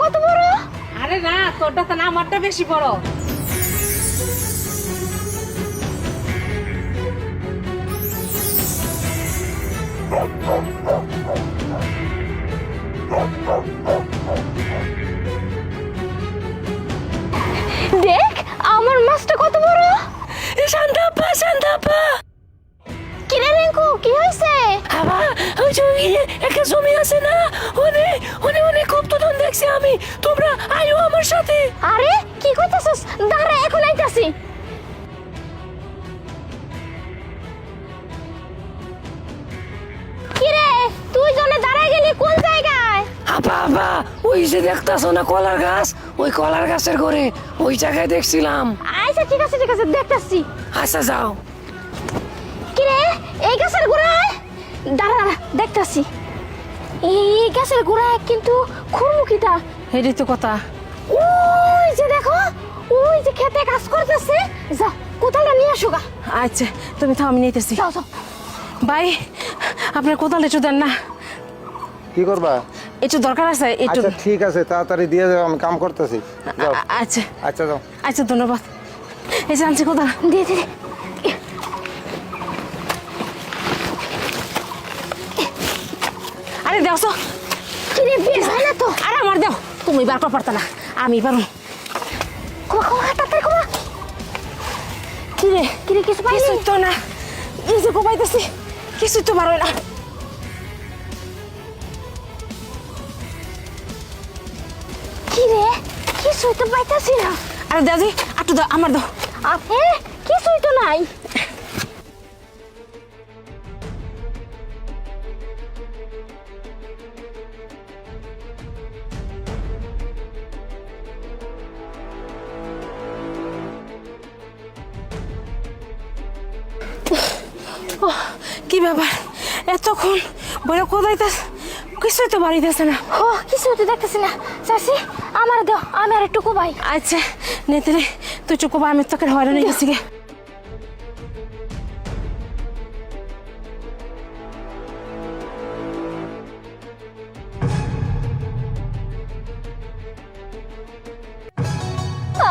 কত বড়? আরে না, তোরটা তো না, আমারটা বেশি বড়। দেখ আমার মাছটা কত বড়। শান্তাপা শান্তাপা কি রে রিঙ্কু, কি হয়েছে? আবার ওই জমি একটা জমি আছে না, ওনে ওনে ওনে খুব তো দেখছি আমি। তোমরা আইও আমার সাথে। আরে কি কইতাছস? দাঁড়া, এখন আইতাছি। কি রে, তুই জনে দাঁড়ায় গেলি কোন জায়গায়? আপা আপা ওই যে দেখতাছো না কলার গাছ, ওই কলার গাছের ঘরে ওই জায়গায় দেখছিলাম। আচ্ছা ঠিক আছে দেখতাছি। আচ্ছা যাও। কি রে, এই গাছের গোড়ায়? দাঁড়া দাঁড়া, দেখতাছি। এই গাছের গোড়ায় কিন্তু খুরমুখিটা। এটাই তো কথা। ওই যে দেখো, ওই যে খেতে কাজ করতেছে। যা কোদালটা নিয়ে আসো গা। আচ্ছা তুমি থাও, আমি নিতেছি। যাও যাও। ভাই আপনার কোদাল একটু দেন না, কি করবা? একটু দরকার আছে একটু। আচ্ছা ঠিক আছে, তাড়াতাড়ি দিয়ে যাও, আমি কাম করতেছি। যাও। আচ্ছা আচ্ছা যাও। আচ্ছা ধন্যবাদ। এই যে আনছি কোদাল। দিয়ে দে। আরে দেখছো, কি রে, বের হয় না তো? আরে আমার দেও, তুমি বার কর পারতা না, আমি পারো। কোমা তাতে কোমা। কি রে কি রে, কিছু পাইলি? কিছুই তো না, এই যে কোপাইতেছি, কিছুই তো বার হয় না। কি রে, কিছুই তো পাইতাছি না। আরে দাদি একটু দাও, আমার দাও। আপে কিছুই তো নাই। কি ব্যাপার, এতক্ষণ বড় কোদাইতে কিছুই তো বাড়িতেছে না। ও কিছুই তো দেখতেছি না। চাচি আমার দাও, আমি আর একটু কোবাই। আচ্ছা নেতে রে, তুই চুপ কর, আমি তোকে হয়রান হয়ে গেছি গে।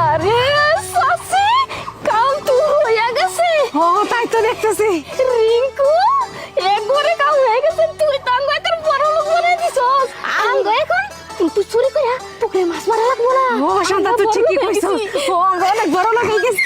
আরে চাচি, কাম তো হয়ে গেছে। ও তাই তো দেখতেছি। রিঙ্কু, একবারে কাম হয়ে গেছে। তুই তো আঙ্গ এখন বড় লোক বানাই দিছস। আঙ্গ এখন তুই চুরি করে পুকুরে মাছ মারা লাগবো না। ও শান্তা, তুই ঠিকই কইছ। ও আমরা অনেক বড় লোক হয়ে গেছি।